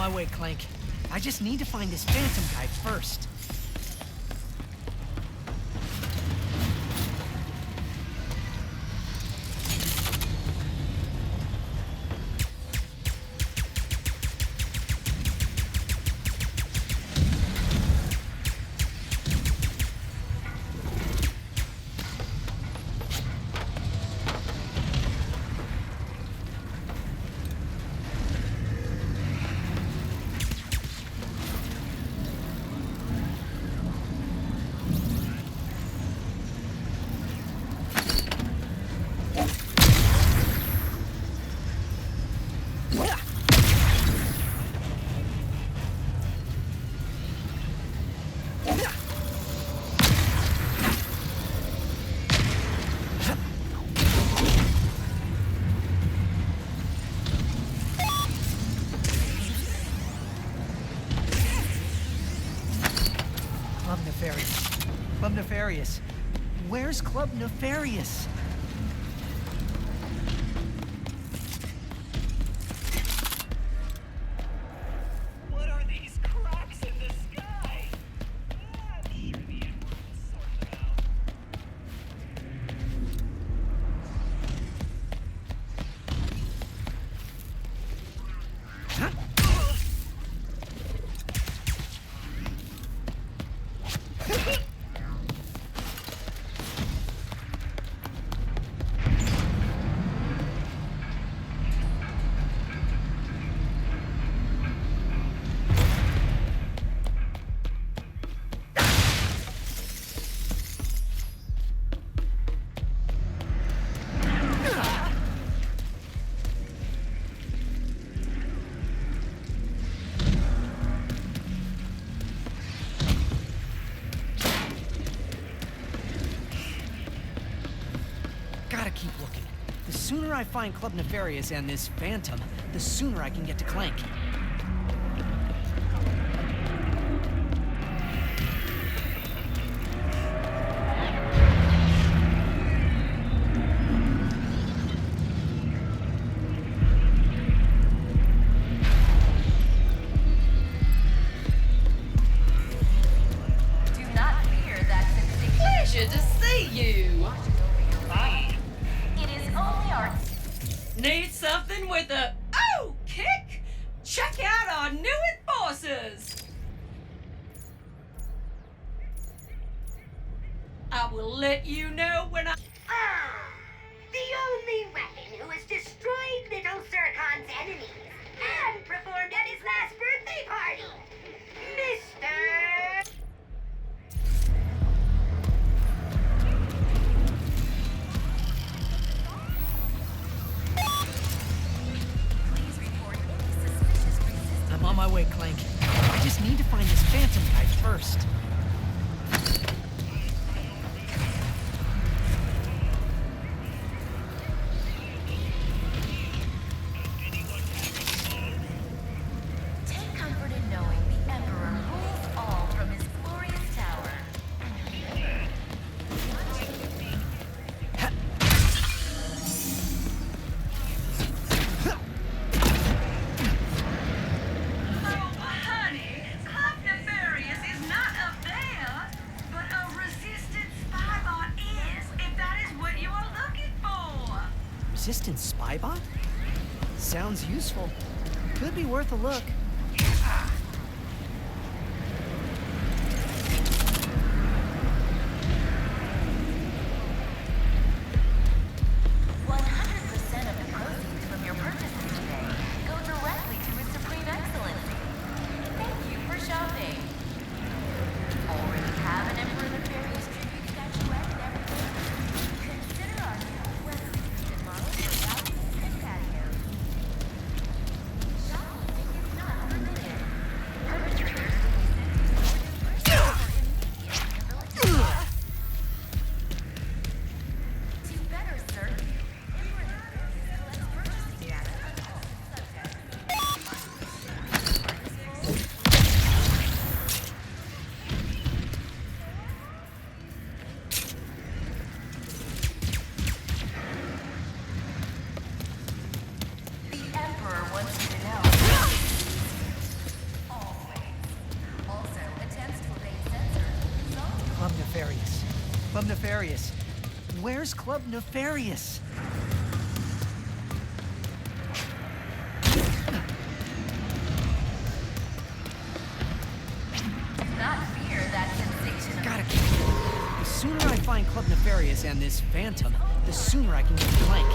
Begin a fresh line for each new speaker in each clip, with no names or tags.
my way, Clank. I just need to find this Phantom guy first. Club Nefarious. Where's Club Nefarious?
What are these cracks in the sky? I'm sure the Edward will sort them out.
Gotta keep looking. The sooner I find Club Nefarious and this Phantom, the sooner I can get to Clank.
Do not fear that sensation.
Pleasure to see you.
It is only our
Need something with a kick? Check out our new enforcers. I will let you know when I...
The only weapon who has destroyed Little Zircon's enemies and performed at his last birthday party, Mr.
Please report any suspicious resistance.
I'm on my way, Clank. I just need to find this Phantom guy first.
Take comfort in knowing the Emperor rules all from his glorious tower.
Oh, honey, Club Nefarious is not up there, but a resistant spy bot is, if that is what you are looking for.
Resistant spy bot? Sounds useful. Could be worth a look.
100% of the proceeds from your purchases today go directly to His Supreme Excellency. Thank you for shopping. Already have an Emperor Nefarious tribute statuette and everything? Consider our new weather-resistant models for balconies and patios. Shopping is not
Club Nefarious. Where's Club Nefarious?
Not fear that sensation.
Gotta keep it. The sooner I find Club Nefarious and this Phantom, the sooner I can get Clank.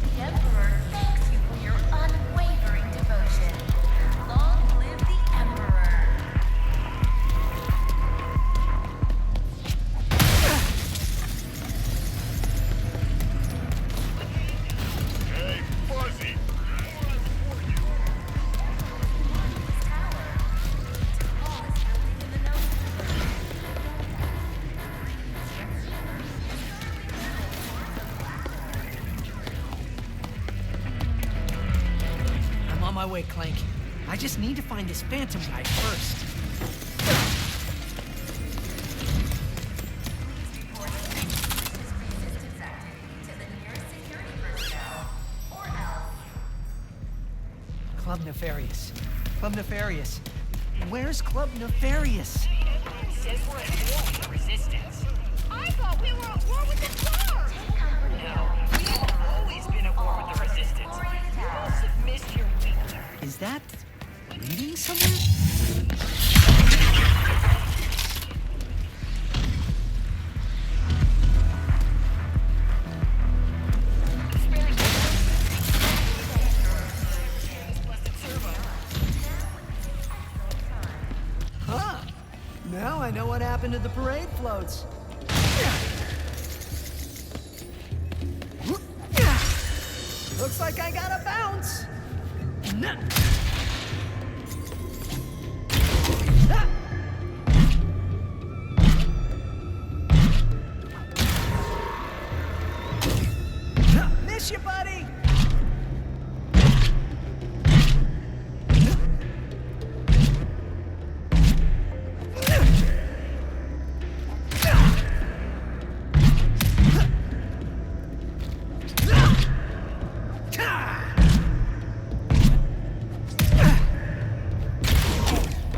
The Emperor thanks you for your unwavering devotion. Long live the Emperor.
Hey, Fuzzy!
I'm on my way, Clank. I just need to find this Phantom guy first.
Resistance activity to the nearest security personnel, or else.
Club Nefarious. Club Nefarious. Where's Club Nefarious?
Says we're at war with the resistance.
I thought we were at war with the Guards.
No, we've always been at war with the resistance. You must have missed your week.
Is that leading somewhere? Huh. Now I know what happened to the parade floats. Looks like I got a bounce. Miss you, buddy.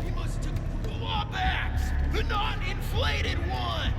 We must have clawbacks! The non-inflated one!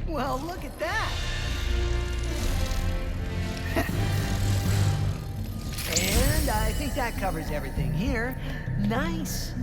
Well, look at that. And I think that covers everything here. Nice.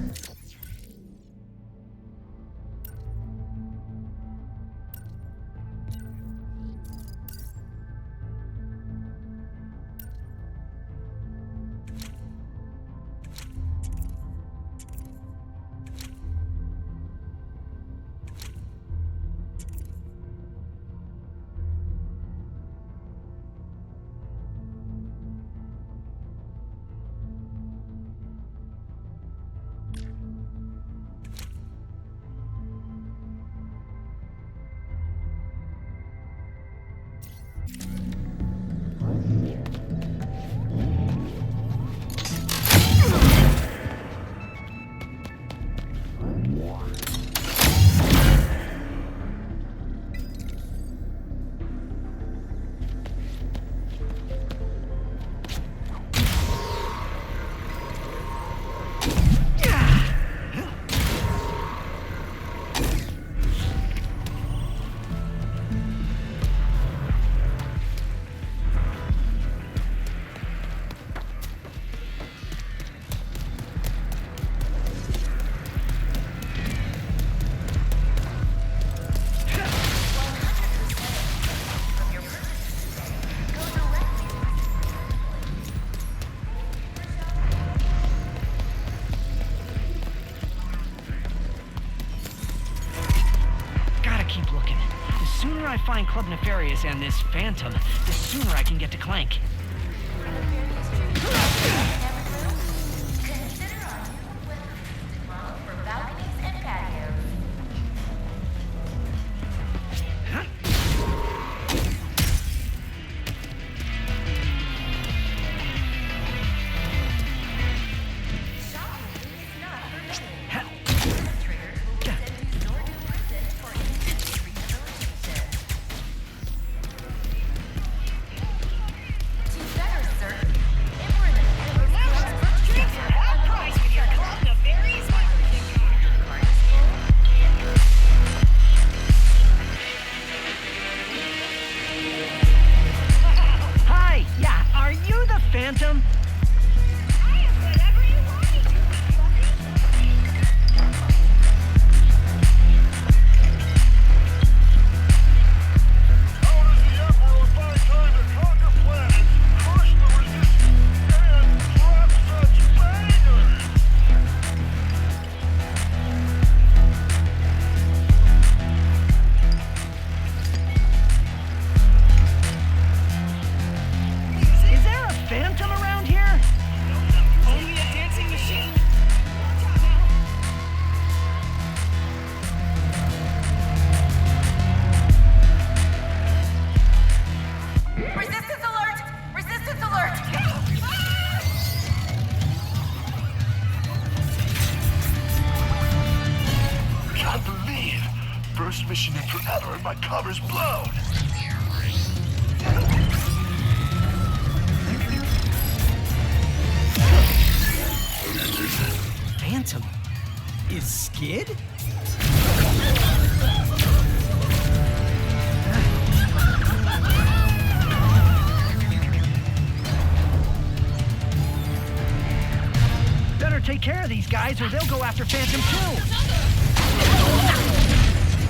I find Club Nefarious and this Phantom, the sooner I can get to Clank.
Consider our new weather-resistant model for balconies and patios. Shopping is not permitted. Triggers will be sent to Zordu Prison for instant rehabilitation. To better serve you, implement
Transfer that price with your Club Nefarious membership card.
Hi, yeah, are you the Phantom?
I am whatever you want me to,
How does the Emperor find time to conquer planets, crush the resistance, and drop such bangers?
Is there a Phantom around here?
Only a dancing machine. Watch out now.
Resistance alert! Resistance alert!
Can't believe. First mission in forever and my cover's blown.
Phantom? Is Skid? Better take care of these guys or they'll go after Phantom too.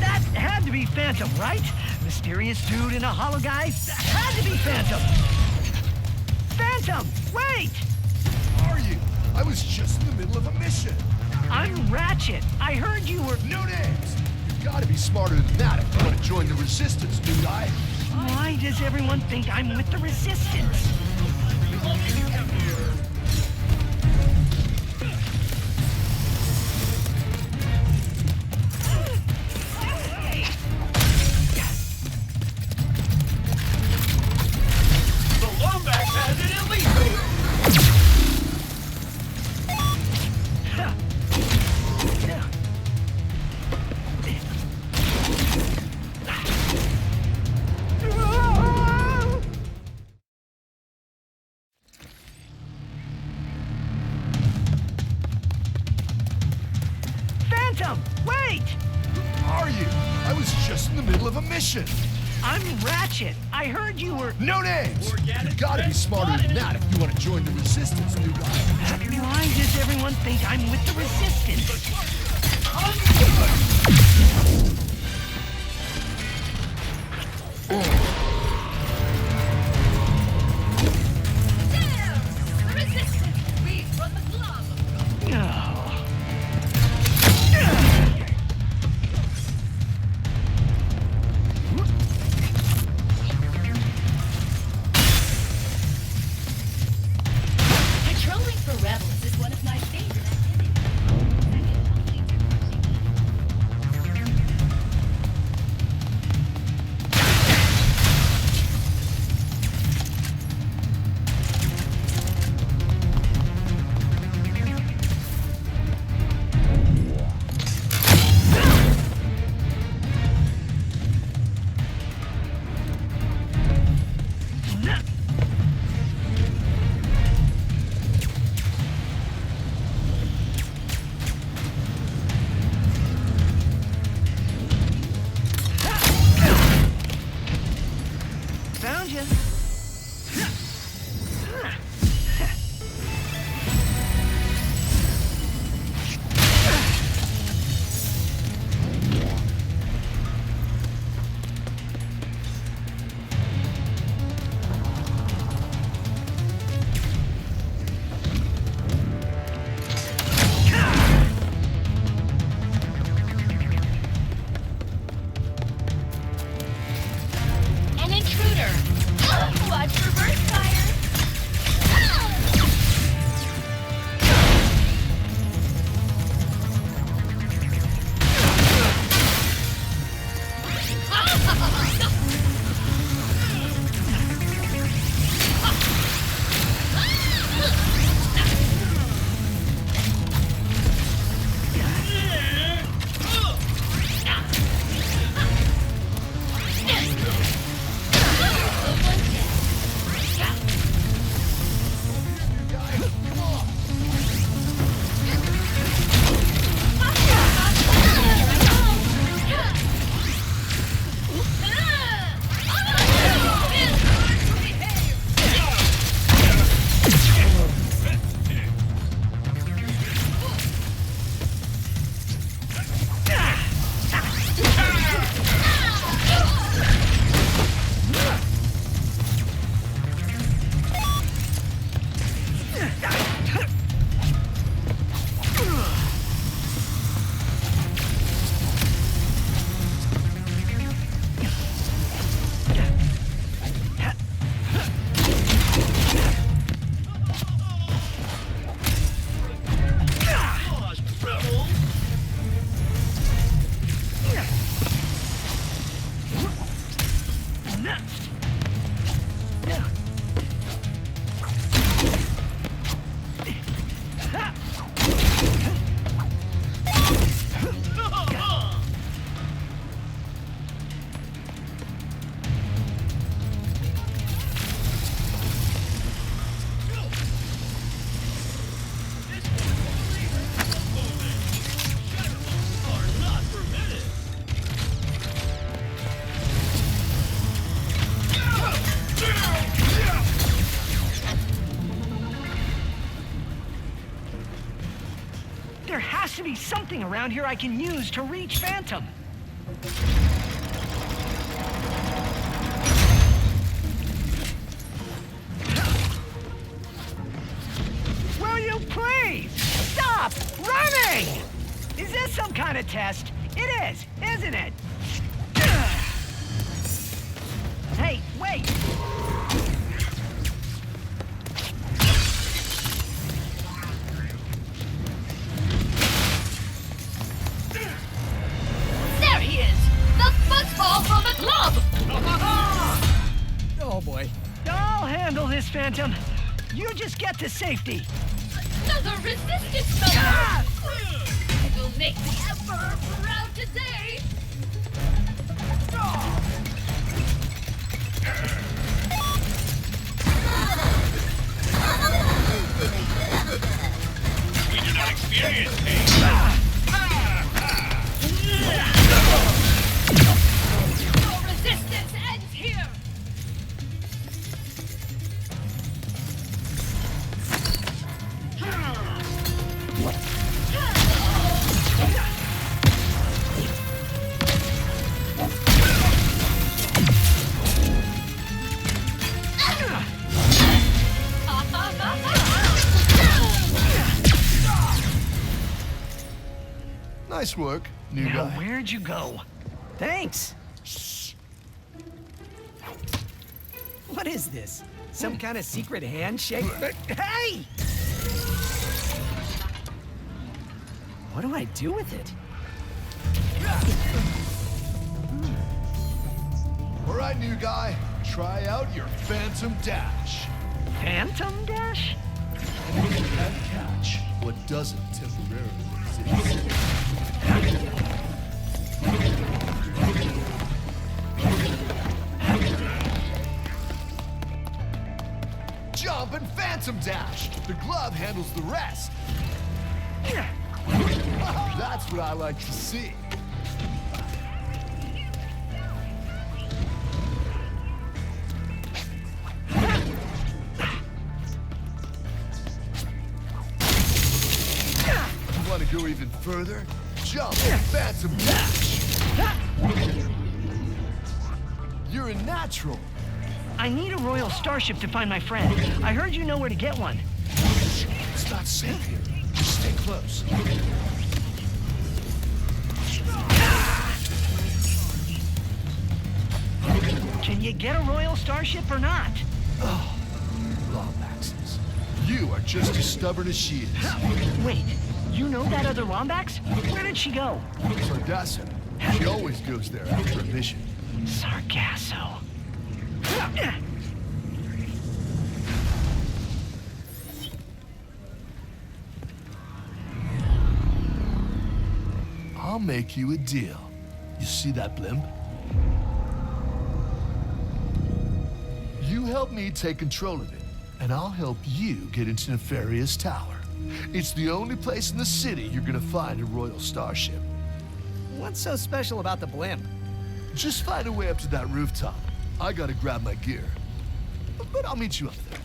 That had to be Phantom, right? Mysterious dude in a hollow guy? That had to be Phantom. Phantom, wait!
Are you? I was just in the middle of a mission.
I'm Ratchet. I heard you were...
No names. You've got to be smarter than that if you want to join the Resistance, new guy.
Why does everyone think I'm with the Resistance?
The Lombax has it at least.
Phantom, wait!
Who are you? I was just in the middle of a mission.
I'm Ratchet. I heard you were...
No names. You've got to be smarter than that if you want to join the Resistance, new guy.
Why does everyone think I'm with the Resistance? Oh.
Patrolling for rebels is one of my favorite activities.
be something around here I can use to reach Phantom. Will you please stop running? Is this some kind of test? It is, isn't it? Hey, wait!
There he is! The football from the club!
Oh boy. I'll handle this, Phantom. You just get to safety.
Another resistance member!
Ah!
I will make the Emperor proud today!
We do not experience pain.
Your resistance ends here!
Nice work, new
Now,
guy.
where'd you go? Thanks. What is this? Some kind of secret handshake? Hey! What do I do with it?
All right, new guy. Try out your Phantom Dash.
Phantom Dash?
Anything can catch what doesn't temporarily exist. Jump and Phantom Dash. The glove handles the rest. That's what I like to see. You want to go even further? Jump and Phantom Dash. You're a natural.
I need a Royal Starship to find my friend. I heard you know where to get one.
It's not safe here. Just stay close.
Can you get a Royal Starship or not?
Lombaxes. You are just as stubborn as she is.
Wait, you know that other Lombax? Where did she go?
Sargasso. She always goes there after a mission.
Sargasso.
I'll make you a deal. You see that blimp? You help me take control of it, and I'll help you get into Nefarious Tower. It's the only place in the city you're gonna find a Royal Starship.
What's so special about the blimp?
Just find a way up to that rooftop. I gotta grab my gear. But I'll meet you up there.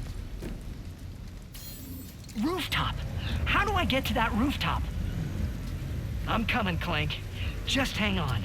Rooftop? How do I get to that rooftop? I'm coming, Clank. Just hang on.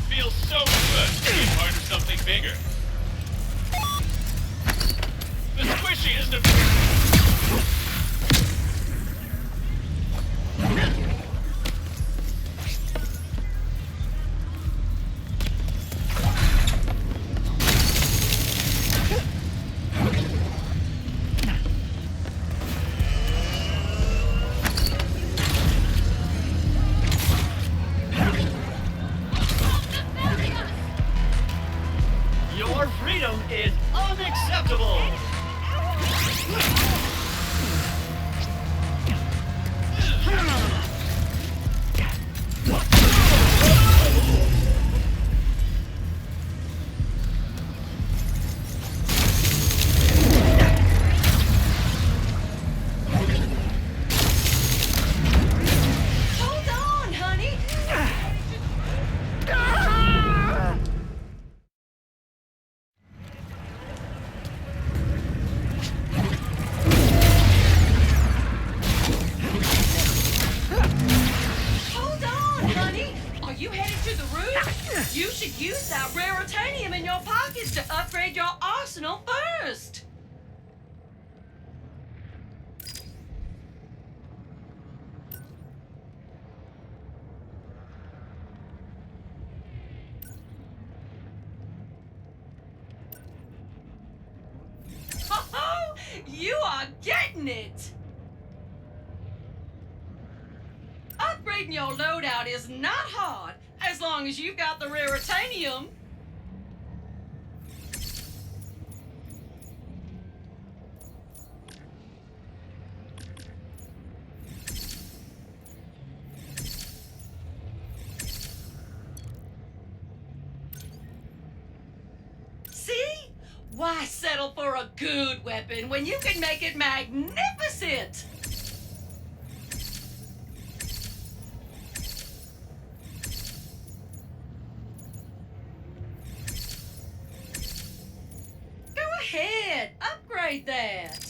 Feels so good to be part of something bigger. The squishy is the...
Your freedom is unacceptable!
You are getting it! Upgrading your loadout is not hard, as long as you've got the raritanium. See? Why settle for a good weapon when you can make it magnificent? Go ahead, upgrade that.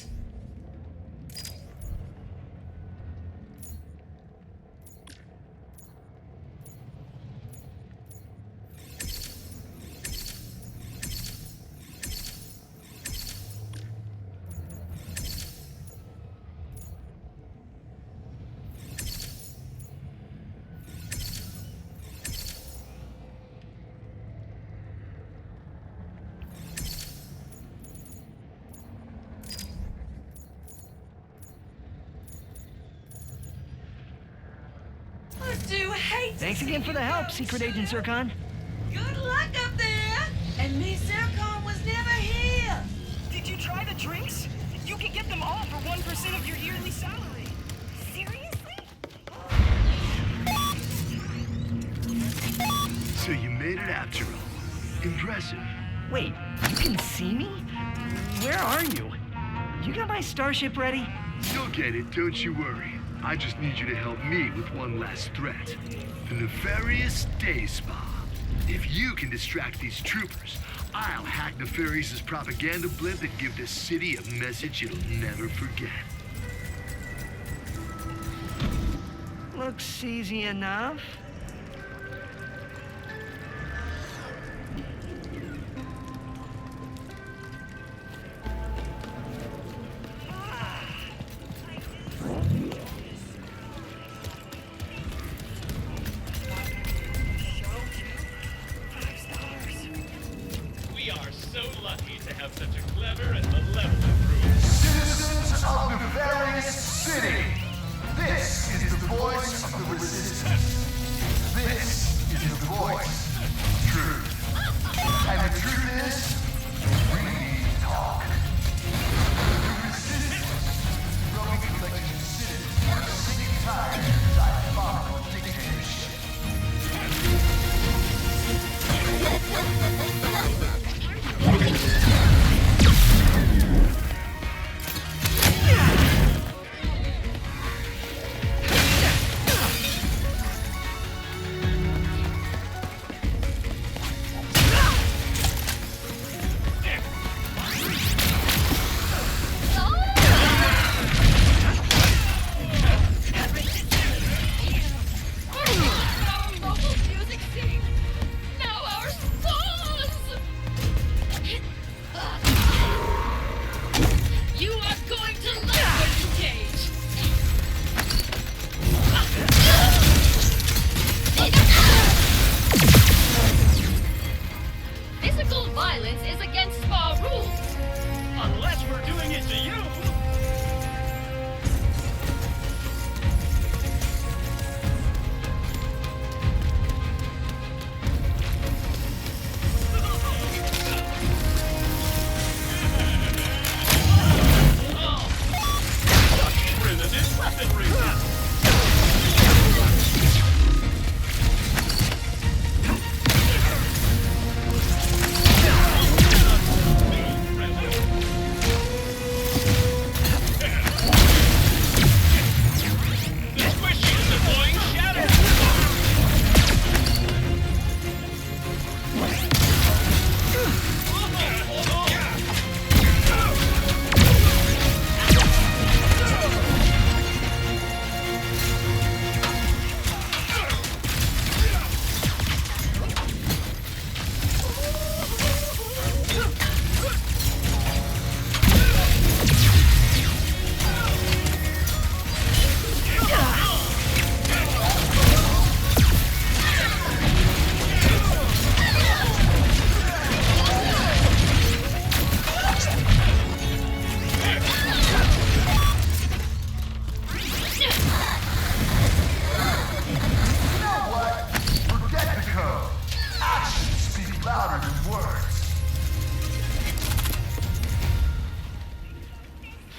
I do hate to
Thanks
see
again for
you
the help,
go,
Secret Agent
Shadow.
Zircon.
Good luck up there! And Miss Zircon was never here!
Did you try the drinks? You can get them all for 1% of your yearly salary.
Seriously?
So you made it after all. Impressive.
Wait, you can see me? Where are you? You got my starship ready?
You'll get it, don't you worry. I just need you to help me with one last threat. The nefarious day spa. If you can distract these troopers, I'll hack Nefarious's propaganda blimp and give this city a message it'll never forget.
Looks easy enough.
We are so lucky to have such a clever and malevolent crew.
Citizens of Nefarious City, this is the voice of the resistance.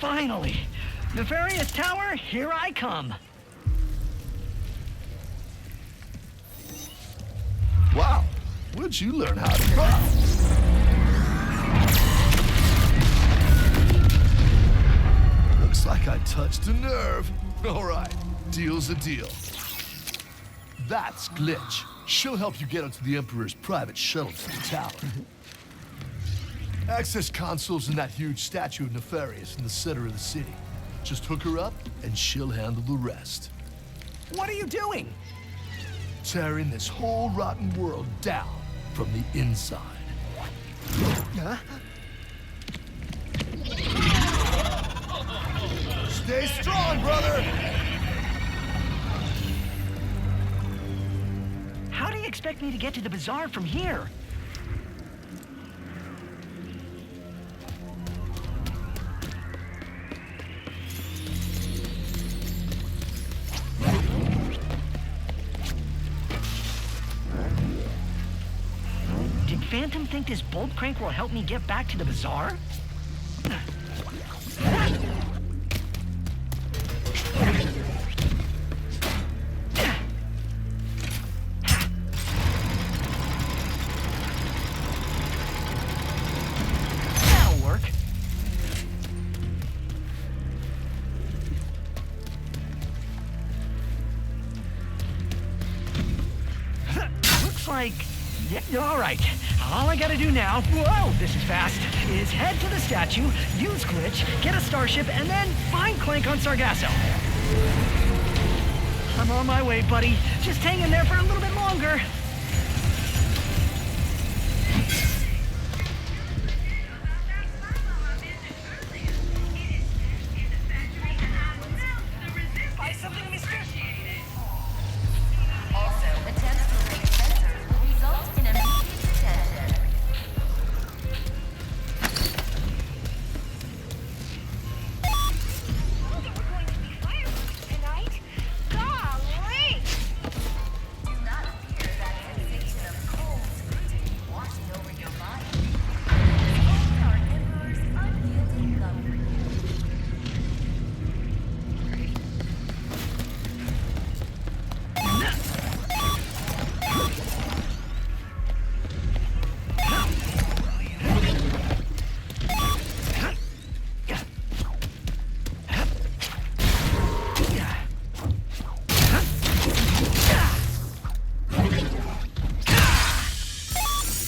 Finally! Nefarious Tower, here I come!
Wow, where'd you learn how to crawl? Looks like I touched a nerve. All right, deal's a deal. That's Glitch. She'll help you get onto the Emperor's private shuttle to the tower. Access console's in that huge statue of Nefarious in the center of the city. Just hook her up, and she'll handle the rest.
What are you doing?
Tearing this whole rotten world down from the inside.
Huh?
Stay strong, brother!
How do you expect me to get to the bazaar from here? Did Phantom think this bolt crank will help me get back to the bazaar? That'll work. Looks like... Yeah, all right. All I gotta do now, whoa, this is fast, is head to the statue, use Glitch, get a starship, and then find Clank on Sargasso. I'm on my way, buddy. Just hang in there for a little bit longer.
Buy something, mister?
Also, attempts to break sensors will result in immediate detection.
We're going to be fireworks tonight. Golly!
Do not fear that sensation of cold scrutiny washing over your mind. It's only our Emperor's unyielding love for you.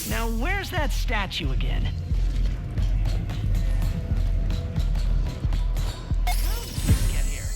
Now, where's that statue again? Get here.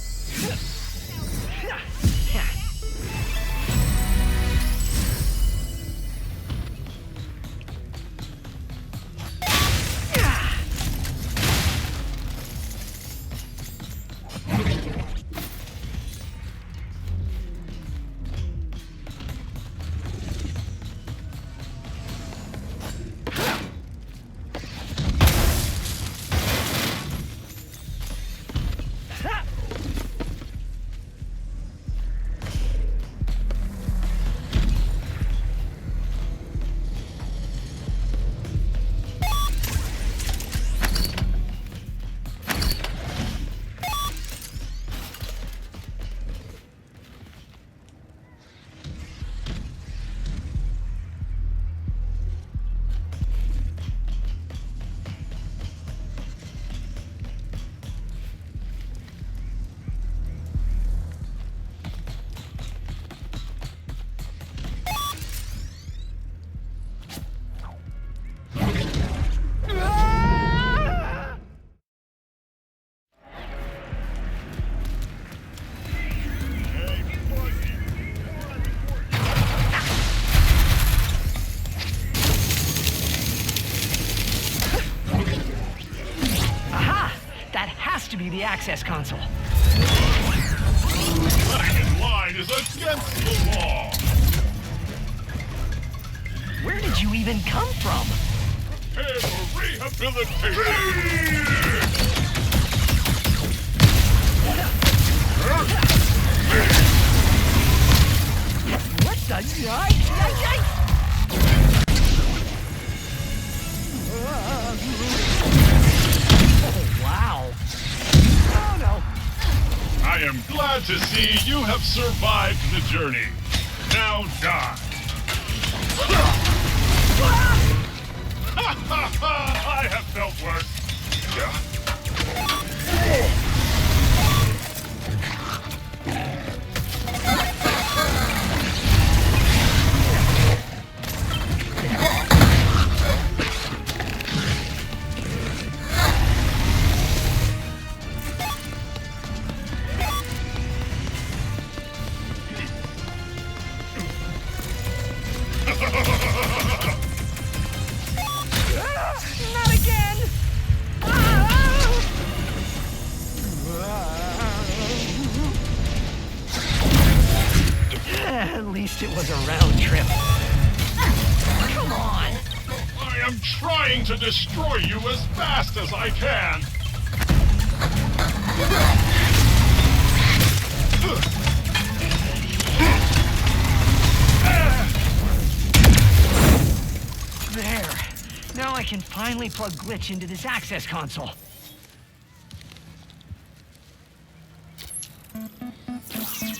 To be the access console.
That line is against the law.
Where did you even come from?
Prepare for rehabilitation.
What the yikes? Oh, wow.
Glad to see you have survived the journey. Now die. I have felt worse.
Not again! At least it was a round trip. Come on!
I am trying to destroy you as fast as I can.
There. Now I can finally plug Glitch into this access console.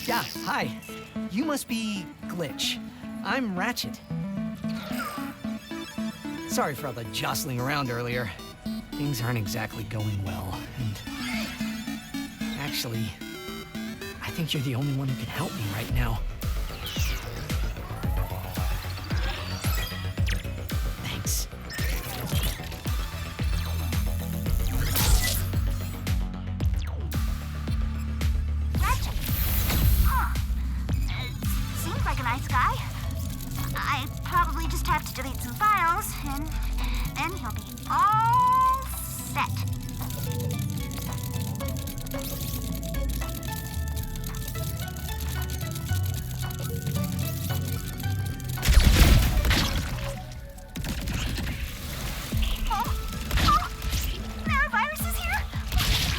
Yeah, hi. You must be Glitch. I'm Ratchet. Sorry for all the jostling around earlier. Things aren't exactly going well, and... Actually, I think you're the only one who can help me right now. Thanks.
Ratchet. Huh. Seems like a nice guy. I probably just have to delete some files, and then he'll be all set. There are viruses here?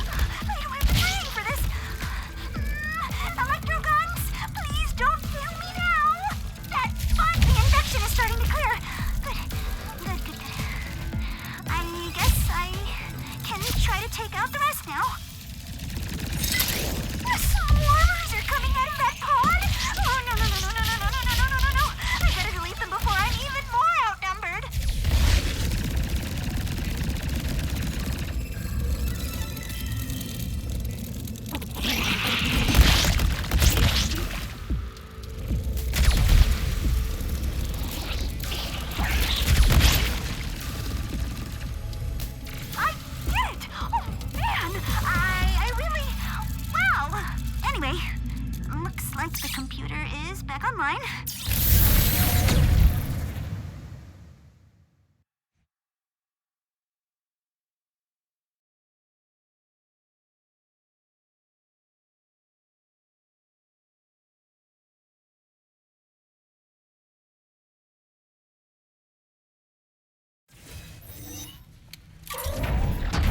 I don't have the training for this. Electro guns, please don't kill me now. That's fine. The infection is starting to clear. Good. I guess I can try to take out the rest now. Swarmers are coming out of that pod? Oh, no. I better delete them before I'm even more outnumbered. I did it! Oh, man! I really... Wow! Anyway, looks like the computer is back online.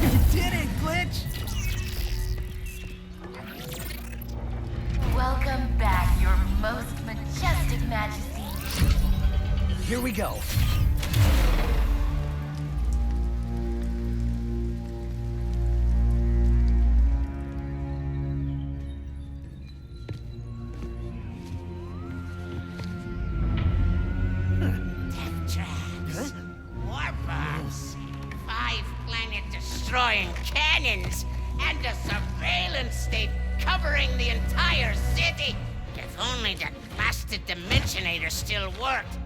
You did it, Glitch!
Welcome back, your most majestic majesty.
Here we go.
Tracks, warpaths, 5 planet-destroying cannons, and a surveillance state covering the entire city. If only that blasted Dimensionator still worked.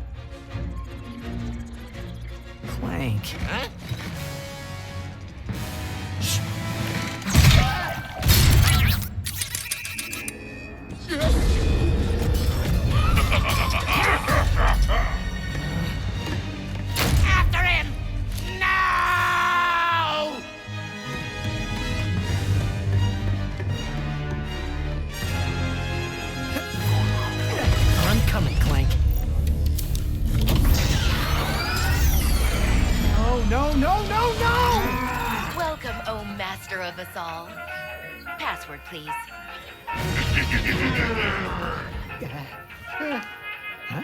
Clank.
Huh? After him! No!
I'm coming, Clank. Oh, no!
Welcome, oh master of us all. Password, please.
Huh?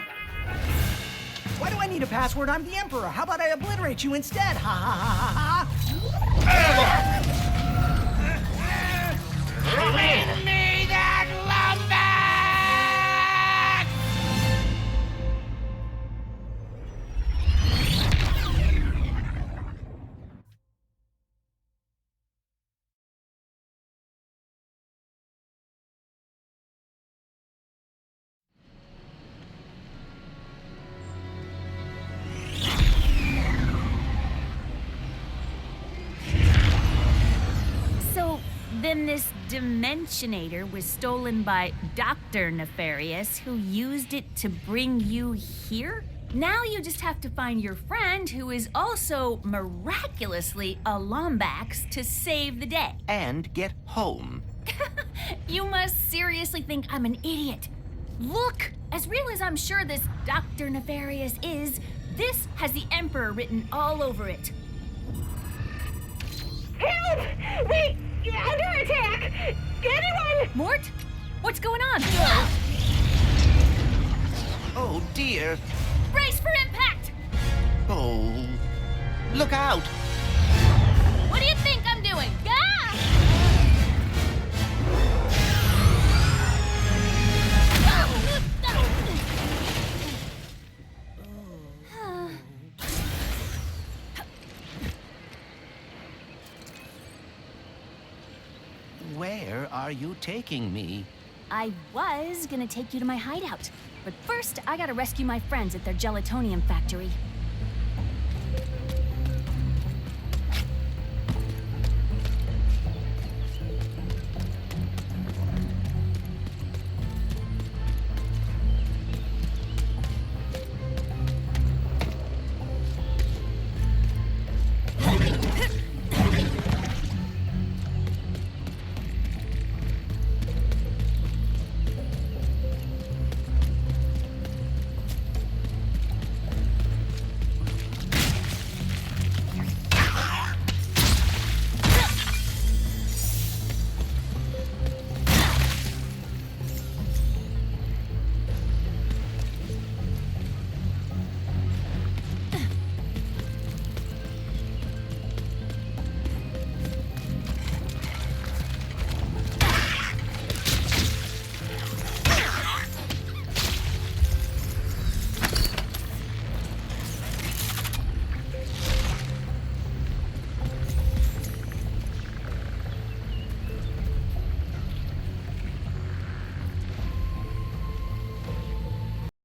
Why do I need a password? I'm the Emperor. How about I obliterate you instead? Ha ha ha ha ha!
Bring me that
Then this Dimensionator was stolen by Dr. Nefarious, who used it to bring you here? Now you just have to find your friend, who is also miraculously a Lombax, to save the day.
And get home.
You must seriously think I'm an idiot. Look, as real as I'm sure this Dr. Nefarious is, this has the Emperor written all over it.
Help! We under attack! Anyone?
Mort? What's going on?
Oh, dear.
Brace for impact!
Oh. Look out!
What do you think I'm doing? Ah!
Where are you taking me?
I was gonna take you to my hideout, but first I gotta rescue my friends at their gelatonium factory.